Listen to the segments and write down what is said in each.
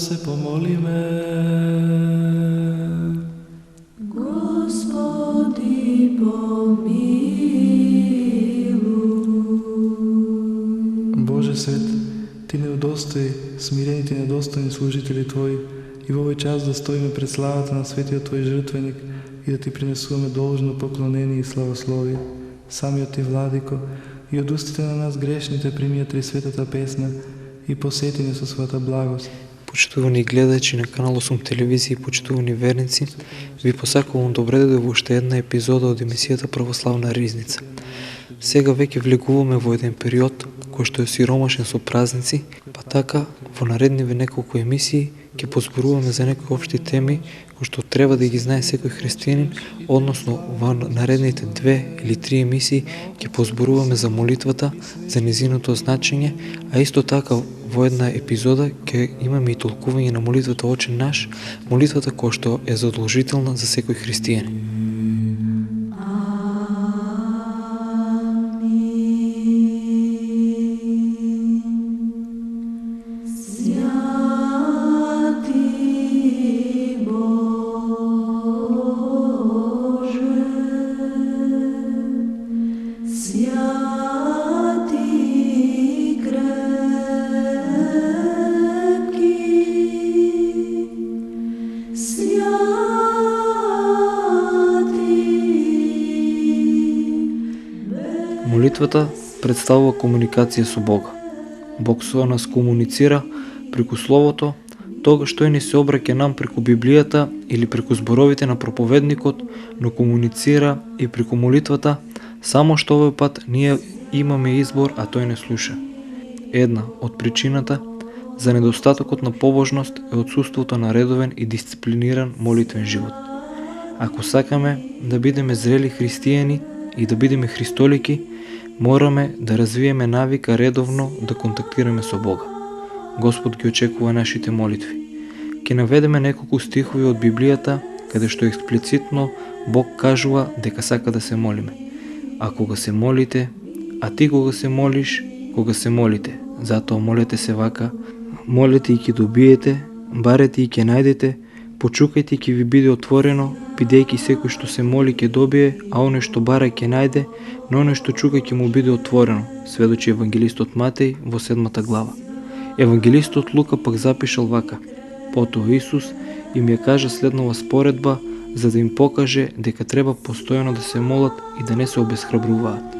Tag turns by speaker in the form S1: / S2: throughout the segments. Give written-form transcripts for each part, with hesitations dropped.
S1: се помолиме.
S2: Господи, помилуй.
S1: Боже свет, Ти не удостои смирените и недостойни служители Твои и во овој час да стоиме пред славата на светиот Твој жртвеник и да Ти принесуваме должно поклонение и славословие. Самиот Ти, Владико, и од устите на нас грешните прими ја Трисветата песна и посети ни со својата благост.
S3: Почитувани гледачи на канал 8 телевизија и почитувани верници, ви посакувам добре дојде во уште една епизода од емисијата Православна ризница. Сега веќе влегуваме во еден период кој што е сиромашен со празници, па така во наредниве неколку емисии ќе позборуваме за некои општи теми кои што треба да ги знае секој христијанин, односно во наредните 2 или 3 емисии ќе позборуваме за молитвата, за незиното значење, а исто така во една епизода ќе имаме и толкување на молитвата Оче наш, молитвата која што е задолжителна за секој христијанин. Молитвата представува комуникација со Бога. Бог со нас комуницира преку Словото, тогаш тој не се обраќа нам преку Библијата или преку зборовите на проповедникот, но комуницира и преку молитвата, само што овој пат ние имаме избор, а тој не слуша. Една од причината за недостатокот на побожност е отсуството на редовен и дисциплиниран молитвен живот. Ако сакаме да бидеме зрели христијани и да бидеме христолики, мораме да развиеме навика редовно да контактираме со Бога. Господ ги очекува нашите молитви. Ке наведеме неколку стихови од Библијата, каде што експлицитно Бог кажува дека сака да се молиме. А кога се молите, а ти кога се молиш, кога се молите, затоа молете се вака, молете и ќе добиете, барете и ќе најдете, почукајте и ќе ви биде отворено, бидејќи секој што се моли ќе добие, а оној што бара ќе најде, но оној што чука ќе му биде отворено, сведочи евангелистот Матеј во 7 глава. Евангелистот Лука пак запишал вака: потоа Исус им ја кажа следнава споредба за да им покаже дека треба постојано да се молат и да не се обесхрабруваат.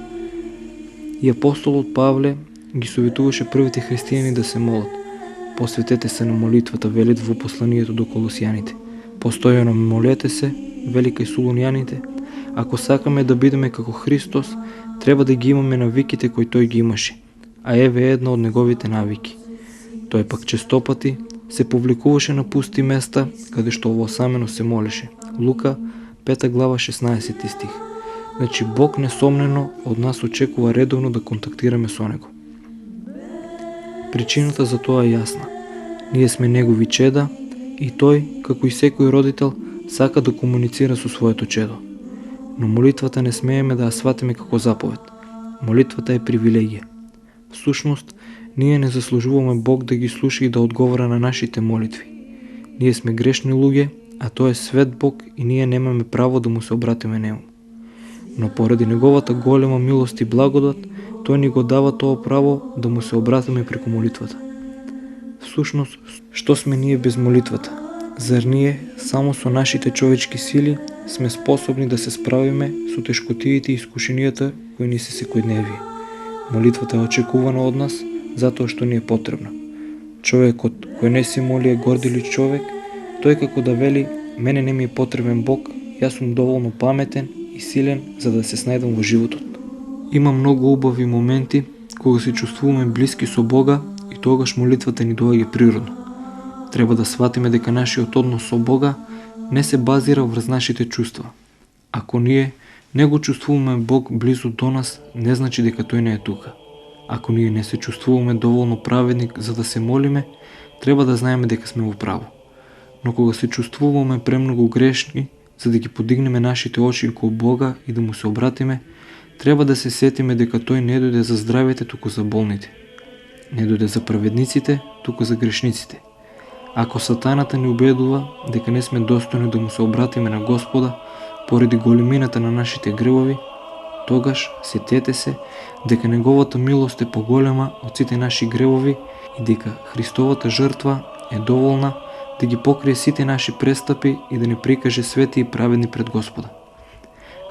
S3: И апостолот Павле ги советуваше првите христијани да се молат. Посветете се на молитвата, велит во посланието до Колосјаните. Постојано молете се, вели кај Солуњаните. Ако сакаме да бидеме како Христос, треба да ги имаме навиките кои тој ги имаше. А еве една од неговите навики. Тој пак честопати се повлекуваше на пусти места, каде што овосамено се молеше. Лука 5 глава 16 стих. Значи Бог несомнено од нас очекува редовно да контактираме со Него. Причината за тоа е јасна. Ние сме Негови чеда и Тој, како и секој родител, сака да комуницира со своето чедо. Но молитвата не смееме да ја сватиме како заповед. Молитвата е привилегија. Всушност, ние не заслужуваме Бог да ги слуша и да одговора на нашите молитви. Ние сме грешни луѓе, а Тој е свет Бог и ние немаме право да му се обратиме Него. Но поради Неговата голема милост и благодат, Тој ни го дава тоа право да му се обратиме преку молитвата. Всушност, што сме ние без молитвата? Зар ние, само со нашите човечки сили, сме способни да се справиме со тешкотиите и искушенијата кои ни се секојдневие? Молитвата е очекувана од нас, затоа што ни е потребна. Човекот кој не се моли е гордили човек, тој како да вели: мене не ми е потребен Бог, јас сум доволно паметен и силен за да се снајдам во животот. Има многу убави моменти кога се чувствуваме блиски со Бога и тогаш молитвата ни доаѓа природно. Треба да сватиме дека нашиот однос со Бога не се базира врз нашите чувства. Ако ние не го чувствуваме Бог близу до нас, не значи дека тој не е тука. Ако ние не се чувствуваме доволно праведни за да се молиме, треба да знаеме дека сме во право. Но кога се чувствуваме премногу грешни, за да ги подигнеме нашите очи кон Бога и да му се обратиме, треба да се сетиме дека тој не дојде за здравите, туку за болните. Не дојде за праведниците, туку за грешниците. Ако сатаната ни убедува дека не сме достојни да му се обратиме на Господа поради големината на нашите гревови, тогаш сетете се дека неговата милост е поголема од сите наши гревови и дека Христовата жртва е доволна да ги покрие сите наши престапи и да не прикаже свети и праведни пред Господа.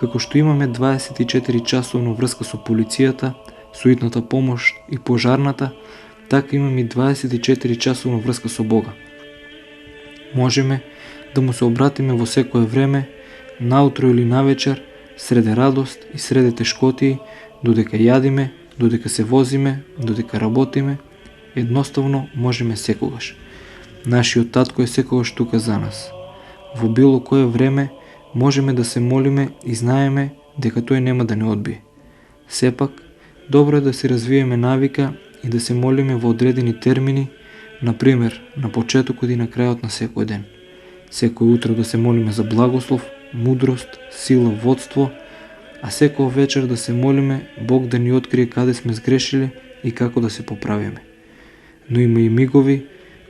S3: Како што имаме 24 часовна врска со полицијата, суитната помош и пожарната, така имаме и 24 часовна врска со Бога. Можеме да му се обратиме во секое време, наутро или навечер, среде радост и среде тешкотии, додека јадиме, додека се возиме, додека работиме, едноставно можеме секогаш. Нашиот татко е секогаш тука за нас. Во било кое време можеме да се молиме и знаеме дека тој нема да не одбие. Сепак, добро е да се развиеме навика и да се молиме во одредени термини, например, на почетокот и на крајот на секој ден. Секој утро да се молиме за благослов, мудрост, сила, водство, а секој вечер да се молиме Бог да ни открие каде сме сгрешили и како да се поправиме. Но има и мигови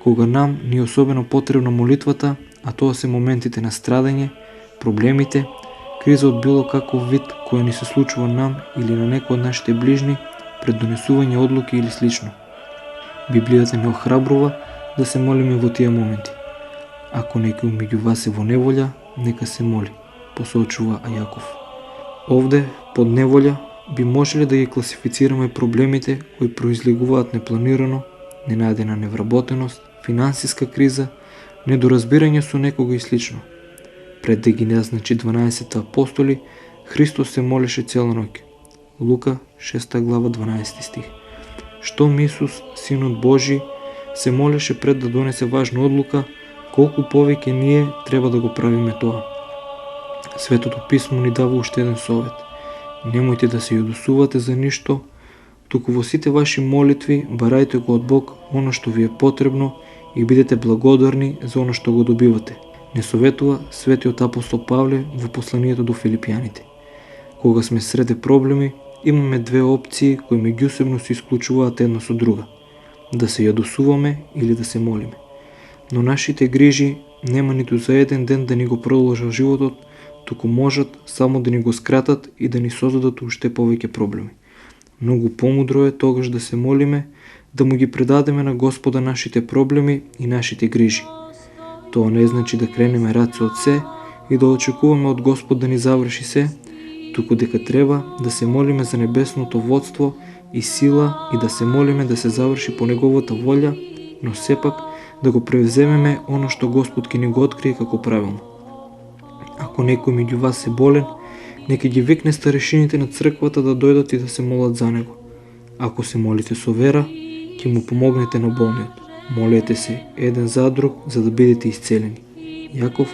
S3: кога нам ни е особено потребна молитвата, а тоа се моментите на страдање, проблемите, криза од било каков вид која ни се случува нам или на некој од нашите ближни, пред донесување одлуки или слично. Библијата не охрабрува да се молиме во тие моменти. Ако некој меѓу вас е во неволја, нека се моли, посочува Јаков. Овде, под неволја, би можеле да ги класифицираме проблемите кои произлегуваат непланирано, ненајдена невработеност, финансиска криза, недоразбирање со некого и слично. Пред да ги назначи 12 апостоли, Христос се молеше цела ноќ. Лука 6 глава 12 стих. Штом Исус, Синот Божи, се молеше пред да донесе важна одлука, колку повеќе ние треба да го правиме тоа. Светото писмо ни дава уште еден совет. Немојте да се јадосувате за ништо, туку во сите ваши молитви барајте го од Бог оно што ви е потребно и бидете благодарни за оно што го добивате. Не советува светиот апостол Павле во посланието до филипјаните. Кога сме среде проблеми, имаме две опции кои меѓусебно се исклучуваат една со друга. Да се јадосуваме или да се молиме. Но нашите грижи нема ниту за еден ден да ни го продолжат животот, туку можат само да ни го скратат и да ни создадат уште повеќе проблеми. Многу помудро е тогаш да се молиме, да му ги предадеме на Господа нашите проблеми и нашите грижи. Тоа не значи да кренеме раце од се и да очекуваме од Господ да ни заврши се, туку дека треба да се молиме за небесното водство и сила и да се молиме да се заврши по Неговата волја, но сепак да го превземеме оно што Господ ќе ни го открие како правилно. Ако некој меѓу вас е болен, нека ги викне старешините на црквата да дојдат и да се молат за него. Ако се молите со вера, ќе му помогнете на болниот. Молете се еден за друг за да бидете исцелени. Јаков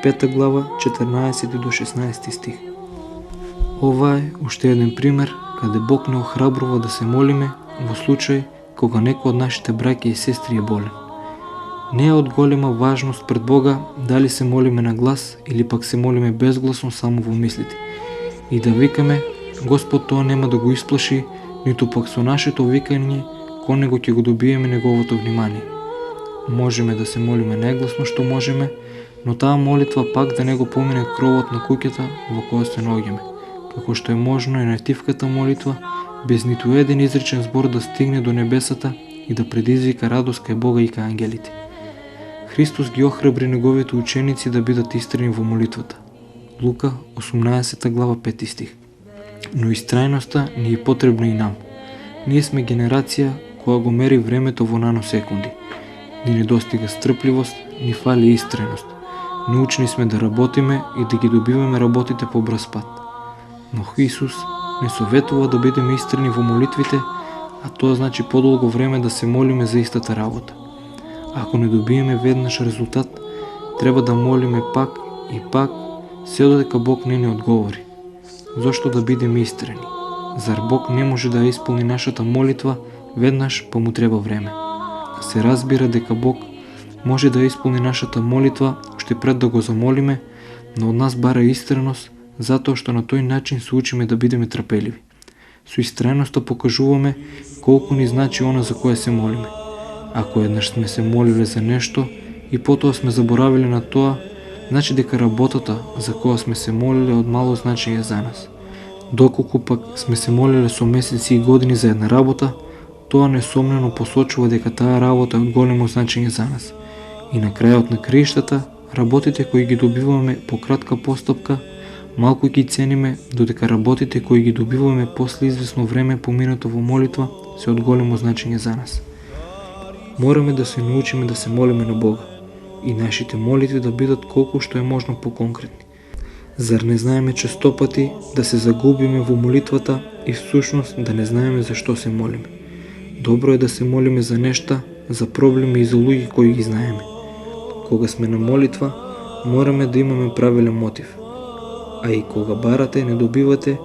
S3: 5 глава 14 до 16 стих. Ова е уште еден пример каде Бог не охрабрува да се молиме во случај кога некој од нашите браќа и сестри е болен. Не е од голема важност пред Бога дали се молиме на глас или пак се молиме безгласно само во мислите. И да викаме, Господ тоа нема да го исплаши, ниту пак со нашето викање кон него ќе го добиеме неговото внимание. Можеме да се молиме најгласно што можеме, но таа молитва пак да не го помине кровот на куќата во која се наоѓаме, како што е можно и најтивката молитва, без ниту еден изречен збор да стигне до небесата и да предизвика радост кај Бога и кај ангелите. Христос ги охрабри неговите ученици да бидат истрени во молитвата. Лука 18 глава 5 стих. Но истрајноста ни е потребна и нам. Ние сме генерација која го мери времето во наносекунди. Ни недостига стрпливост, ни фали истрајност. Научни сме да работиме и да ги добиваме работите по брз пат. Но Исус не советува да бидеме истрени во молитвите, а тоа значи подолго време да се молиме за истата работа. Ако не добиеме веднаш резултат, треба да молиме пак и пак, се додека Бог не ни одговори. Зошто да бидеме истрени? Зар Бог не може да ја исполни нашата молитва веднаш, па му треба време? Се разбира дека Бог може да ја исполни нашата молитва уште пред да го замолиме, но од нас бара истреност, затоа што на тој начин се учиме да бидеме трпеливи. Со истрајноста покажуваме колку ни значи она за кое се молиме. Ако еднаш сме се молиле за нешто и потоа сме заборавиле на тоа, значи дека работата за која сме се молиле од мало значење за нас. Доколку пак сме се молиле со месеци и години за една работа, тоа несомнено посочува дека таа работа е од големо значење за нас. И на крајот на краиштата, работите кои ги добиваме по кратка постапка, малку ги цениме, додека работите кои ги добиваме после извесно време поминато во молитва се од големо значење за нас. Мораме да се научиме да се молиме на Бога и нашите молитви да бидат колку што е можно поконкретни. Зар не знаеме честопати да се загубиме во молитвата и всушност да не знаеме за што се молиме? Добро е да се молиме за нешта, за проблеми и за луѓе кои ги знаеме. Кога сме на молитва, мораме да имаме правилен мотив. А и кога барате, не добивате,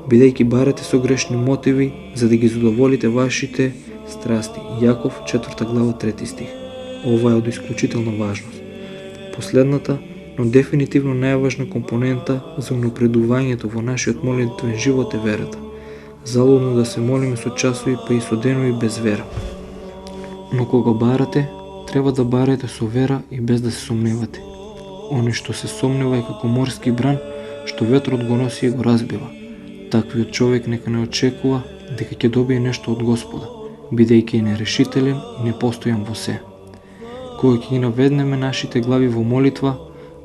S3: бидејќи барате со грешни мотиви за да ги задоволите вашите страсти. Јаков 4 глава 3 стих. Ова е од исклучителна важност. Последната, но дефинитивно најважна компонента за унапредувањето во нашиот молитвен живот е верата. Залудно да се молиме со часови па и со денови без вера. Но кога барате, треба да барате со вера и без да се сомневате. Оне што се сомнева е како морски бран, што ветрот го носи и го разбива. Таквиот човек нека не очекува дека ќе добие нешто од Господа, бидејќи е нерешителен и непостојан во се. Кога ќе ги наведнеме нашите глави во молитва,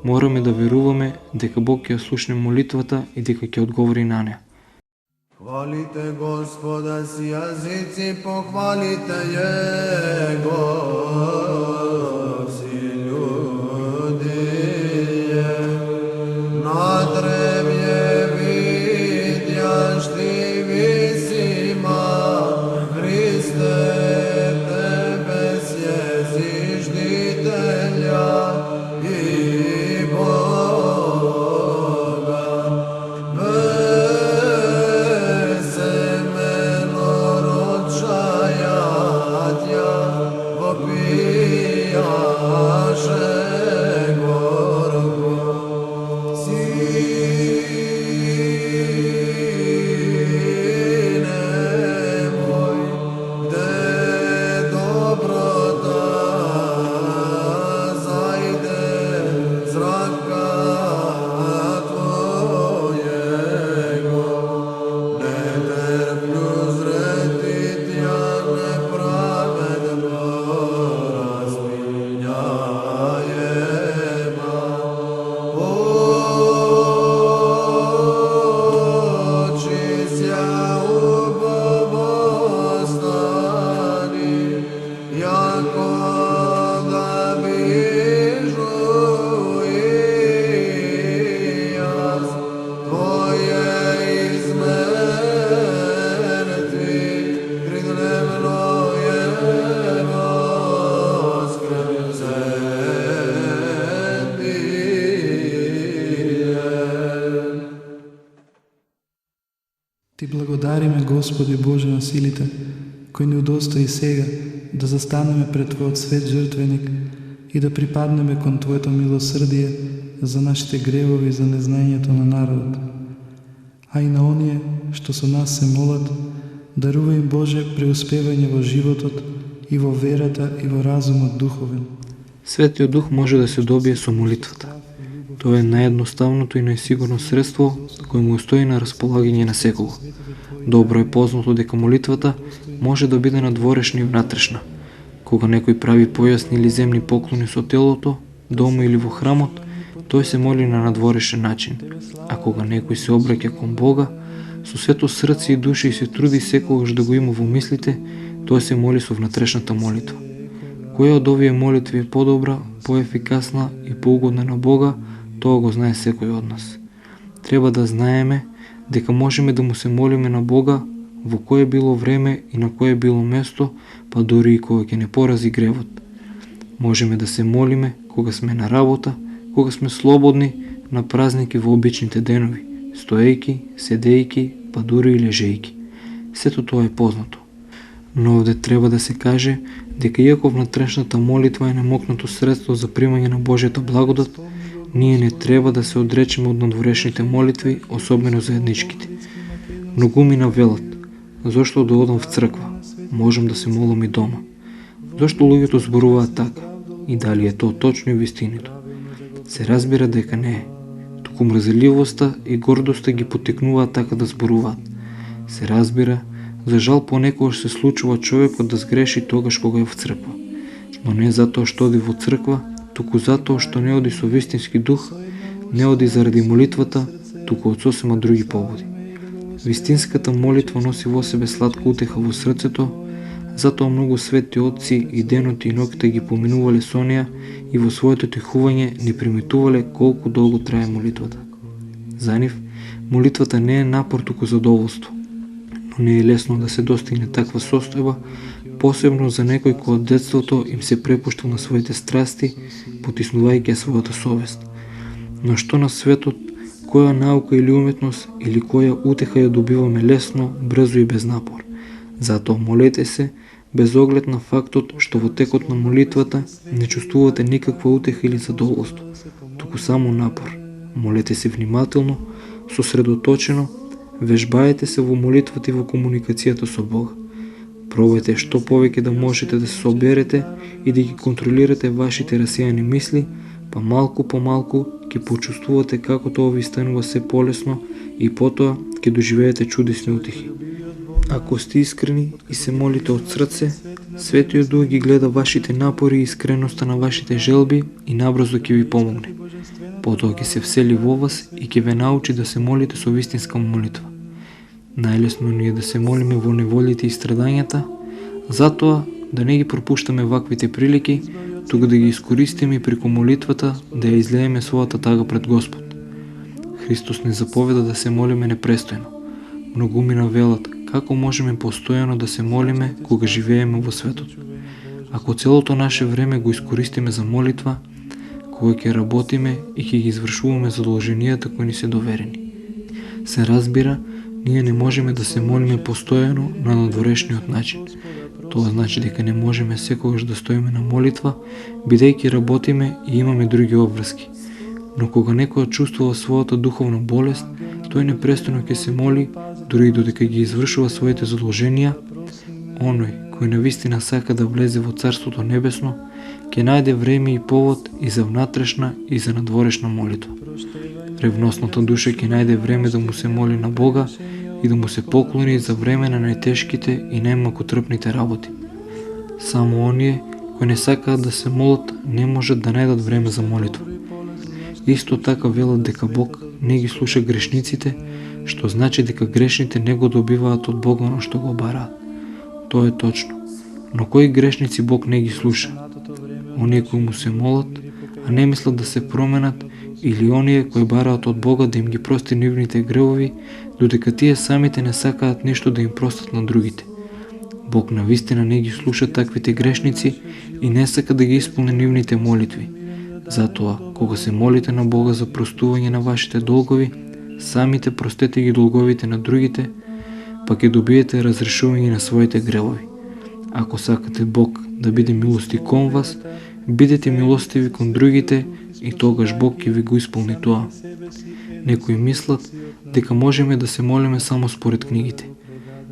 S3: мораме да веруваме дека Бог ќе слушне молитвата и дека ќе одговори на неа.
S2: Hvalite Gospoda si jazici, pohvalite Jego, si ljudi je. Nadrevje vidjaš ti visima, Hriste, tebe sjezi žditelja i Boga.
S1: Ти благодариме, Господи Боже на силите, кој ни удостои сега да застанеме пред Твојот свет жртвеник и да припаднеме кон Твоето милосрдие за нашите гревови и за незнаењето на народот. А и на оние што со нас се молат, дарувај им Боже преуспевање во животот и во верата и во разумот духовен.
S3: Светиот Дух може да се добие со молитвата. Тоа е наједноставното и најсигурно средство кое му стои на располагање на секого. Добро е познато дека молитвата може да биде надворешна и внатрешна. Кога некој прави појасни или земни поклони со телото, дома или во храмот, тој се моли на надворешен начин. А кога некој се обраќа кон Бога, со сето срце и душа и се труди секогаш да го има во мислите, тој се моли со внатрешната молитва. Која од овие молитви е подобра, поефикасна и поугодна на Бога, тоа го знае секој од нас. Треба да знаеме дека можеме да му се молиме на Бога во кое било време и на кое било место, па дури и кога ќе не порази гревот. Можеме да се молиме кога сме на работа, кога сме слободни, на празники во обичните денови, стоејки, седејки, па дури и лежејки. Сето тоа е познато. Но овде треба да се каже дека иако внатрешната молитва е немокнато средство за примање на Божјата благодат, ние не треба да се одречеме од надворешните молитви, особено заедничките. Многумина велат, зошто да одам в црква, можам да се молам и дома. Зошто луѓето зборуваат така? и дали е то точно и вистинито. Се разбира дека не е. Туку мрзеливоста и гордоста ги потекнуваат така да зборуваат. Се разбира, за жал понекогаш се случува човекот да сгреши тогаш кога е в црква. Но не затоа што оди во црква, туку затоа што не оди со вистински дух, не оди заради молитвата, туку од сосема други поводи. Вистинската молитва носи во себе сладка утеха во срцето, затоа многу свети отци и денот и ноќта ги поминувале со неа и во своето тихување не приметувале колку долго трае молитвата. За нив, молитвата не е напор, туку задоволство. Но не е лесно да се достигне таква состојба, посебно за некој кој од детството им се препуштил на своите страсти, потиснувајќи својата совест. Но што на светот, која наука или уметност или која утеха ја добиваме лесно, брзо и без напор. Затоа молете се, без оглед на фактот што во текот на молитвата не чувствувате никаква утеха или задоволство, туку само напор. Молете се внимателно, сосредоточено, вежбаете се во молитвата и во комуникацијата со Бога. Пробајте што повеќе да можете да се соберете и да ги контролирате вашите расијани мисли, па малку по малку ќе почувствувате како тоа ви станува се полесно и потоа ќе доживеете чудесни утехи. Ако сте искрени и се молите од срце, Светиот Дух ги гледа вашите напори и искреноста на вашите желби и набрзо ќе ви помогне. Потоа ќе се всели во вас и ќе ве научи да се молите со вистинска молитва. Најлесно ни е да се молиме во неволите и страдањата, затоа да не ги пропуштаме ваквите прилики, туку да ги искористиме и преку молитвата да ја излееме својата тага пред Господ. Христос не заповеда да се молиме непрестојно. Многумина велат како можеме постојано да се молиме кога живееме во светот. Ако целото наше време го искористиме за молитва, кога ќе работиме и ќе ги извршуваме задолженијата кои ни се доверени. Се разбира, ние не можеме да се молиме постојано на надворешниот начин. Тоа значи дека не можеме секогаш да стоиме на молитва, бидејќи работиме и имаме други обврски. Но кога некој чувствува својата духовна болест, тој непрестојно ќе се моли, дури и додека ги извршува своите задолженија. Оној кој навистина сака да влезе во Царството Небесно, ќе најде време и повод и за внатрешна и за надворешна молитва. Ревносната душа ќе најде време да му се моли на Бога и да му се поклони за време на најтешките и најмакотрпните работи. Само оние кои не сакаат да се молат не можат да најдат време за молитва. Исто така велат дека Бог не ги слуша грешниците, што значи дека грешните не го добиваат од Бога оно што го бараат. Тоа е точно. Но кои грешници Бог не ги слуша? Оние кои му се молат, а не мислат да се променат, или оние кои бараат од Бога да им ги прости нивните гревови, додека тие самите не сакаат нешто да им простат на другите. Бог навистина не ги слуша таквите грешници и не сака да ги исполни нивните молитви. Затоа, кога се молите на Бога за простување на вашите долгови, самите простете ги долговите на другите, па ќе добиете разрешување на своите гревови. Ако сакате Бог да биде милости кон вас, бидете милостиви кон другите и тогаш Бог ќе ви го исполни тоа. Некои мислат дека можеме да се молиме само според книгите.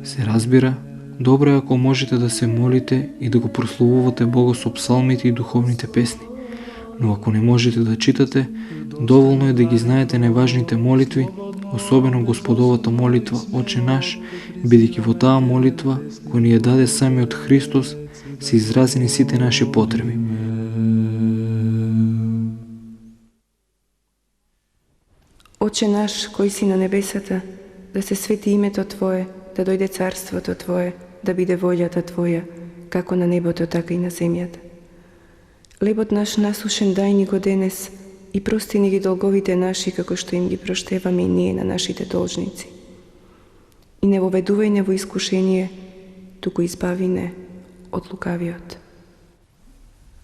S3: Се разбира, добро е ако можете да се молите и да го прославувате Бога со псалмите и духовните песни. Но ако не можете да читате, доволно е да ги знаете најважните молитви, особено Господовата молитва Оче наш, бидејќи во таа молитва, која ни ја даде самиот Христос, се изразени сите наши потреби.
S4: Оче наш, кој си на небесата, да се свети името Твое, да дојде царството Твое, да биде волјата Твоја, како на небото, така и на земјата. Лебот наш насушен дај ни го денес и прости ни ги долговите наши, како што им ги проштеваме и ние на нашите должници. И не воведувај не во искушение, туку избави не од лукавиот.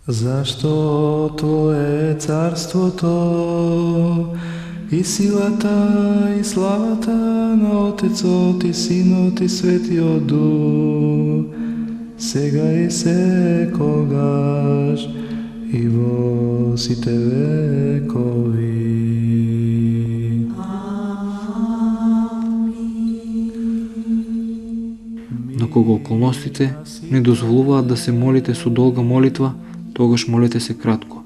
S1: Зашто Твое е царството и силата и славата на Отецот и Синот и Светиот Дух, сега и секогаш и во сите векови.
S3: Но кога околностите не дозволуваат да се молите со долга молитва, тогаш молете се кратко: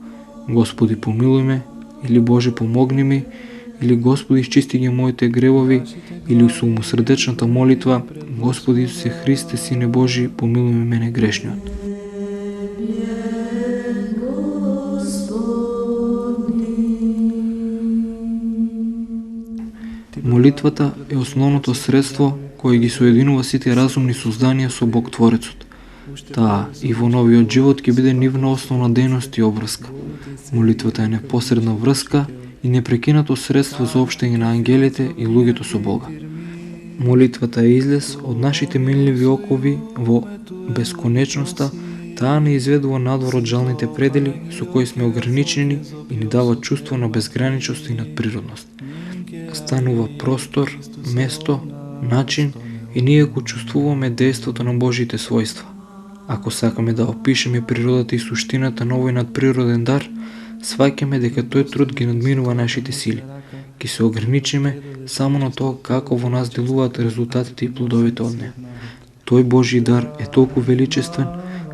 S3: Господи помилуй ме, или Боже помогни ми, или Господи изчисти ги моите гревови, или со умосрдечната молитва: Господи Исусе Христе, Сине Божи, помилуй ме мене грешниот. Молитвата е основното средство кое ги соединува сите разумни созданија со Бог Творецот. Таа и во новиот живот ќе биде нивна основна дејност и обврска. Молитвата е непосредна врска и непрекинато средство за општење на ангелите и луѓето со Бога. Молитвата е излез од нашите минливи окови во бесконечноста, таа не изведува надвор од жалните предели со кои сме ограничени и ни дава чувство на безграничност и надприродност. Станува простор, место, начин и ние го чувствуваме действото на Божите својства. Ако сакаме да опишеме природата и суштината на овој надприроден дар, сваќаме дека тој труд ги надминува нашите сили. Ки се ограничиме само на тоа како во нас делуваат резултатите и плодовите од неа. Тој Божи дар е толку величествен,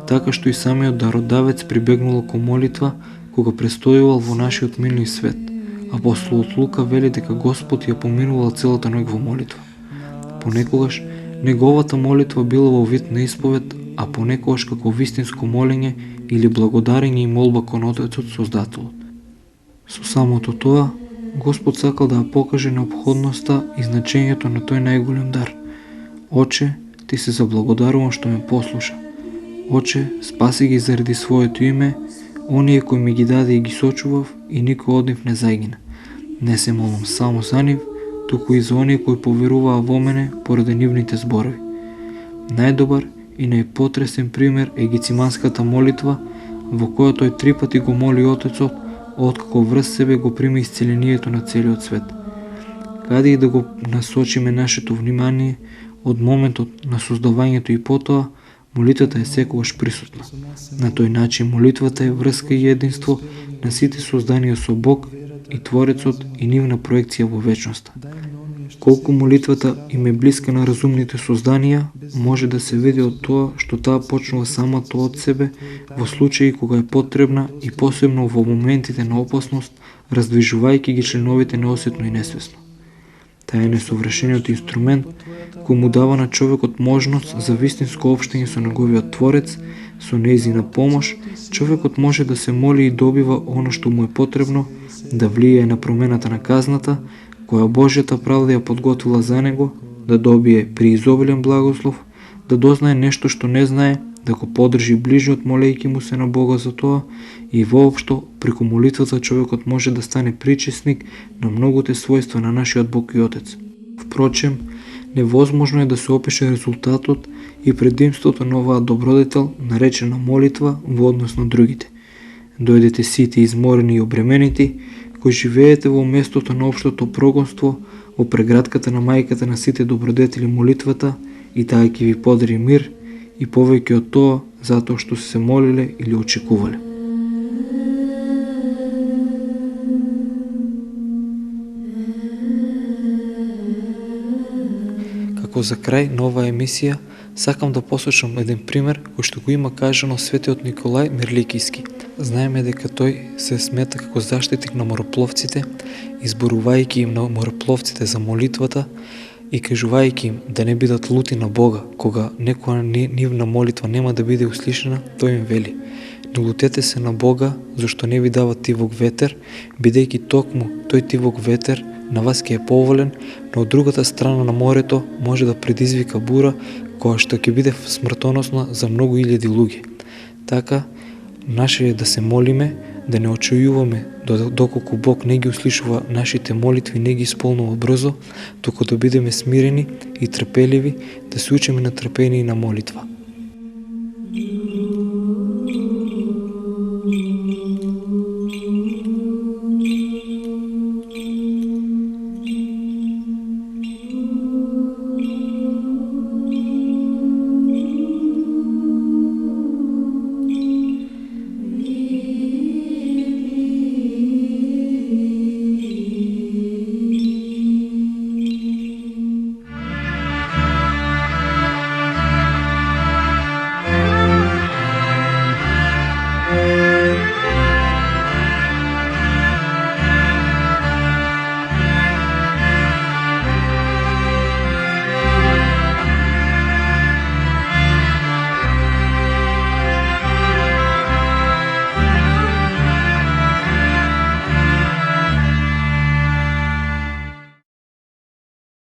S3: така што и самиот дародавец прибегнул кон молитва кога престојувал во нашиот минлив свет. Апостолот Лука вели дека Господ ја поминувал целата ноќ во молитва. Понекогаш неговата молитва била во вид на исповед, а понекогаш како вистинско молење или благодарење и молба кон Отецот Создателот. Со самото тоа, Господ сакал да ја покаже неопходноста и значењето на тој најголем дар. Оче, ти се заблагодарувам што ме послуша. Оче, спаси ги заради своето име, оние кои ми ги даде и ги сочував, и никој од нив не загина. Не се молам само за нив, туку и за оние кои поверуваа во мене поради нивните зборови. Најдобар и најпотресен пример е Гециманската молитва, во која тој 3 пати го моли Отецот, откако врз себе го прими исцелението на целиот свет. Каде и да го насочиме нашето внимание, од моментот на создавањето и потоа, молитвата е секогаш присутна. На тој начин молитвата е врска и единство на сите созданија со Бог и Творецот и нивна проекција во вечноста. Колку молитвата им е блиска на разумните созданија, може да се види од тоа што таа почнува самата од себе во случаи кога е потребна и посебно во моментите на опасност, раздвижувајќи ги членовите неосетно и несвесно. Таа е несовршениот инструмент кој му дава на човекот можност за вистинско општење со неговиот Творец, со нејзина помош, човекот може да се моли и добива оно што му е потребно, да влијае на промената на казната, која Божјата правда ја подготвила за него, да добие преизобилен благослов, да дознае нешто што не знае, да го подржи ближниот молејќи му се на Бога за тоа и воопшто преку молитвата човекот може да стане причесник на многуте својства на нашиот Бог и Отец. Впрочем, невозможно е да се опише резултатот и предимството на оваа добродетел наречена молитва во однос на другите. Дојдете сите изморени и обременети, кои живеете во местото на општото прогонство, во преградката на мајката на сите добродетели молитвата, и таа ќе ви подари мир и повеќе од тоа затоа што се молиле или очекувале. Како за крај на оваа емисија, сакам да посочам еден пример кој што го има кажано светиот Николај Мерликиски. Знаеме дека тој се смета како заштитник на морепловците, изборувајќи им на морепловците за молитвата и кажувајќи им да не бидат лути на Бога, кога некоја нивна молитва нема да биде услишена, тој им вели: не лутете се на Бога, зашто не ви дава тивок ветер, бидејќи токму тој тивок ветер на вас ќе е поволен, но од другата страна на морето може да предизвика бура, која што ќе биде смртоносна за многу илјади луѓе. Така, наше е да се молиме, да не очујуваме доколку Бог не ги услишува нашите молитви, не ги исполнува брзо, туку да бидеме смирени и трпеливи, да се учиме на трпение и на молитва.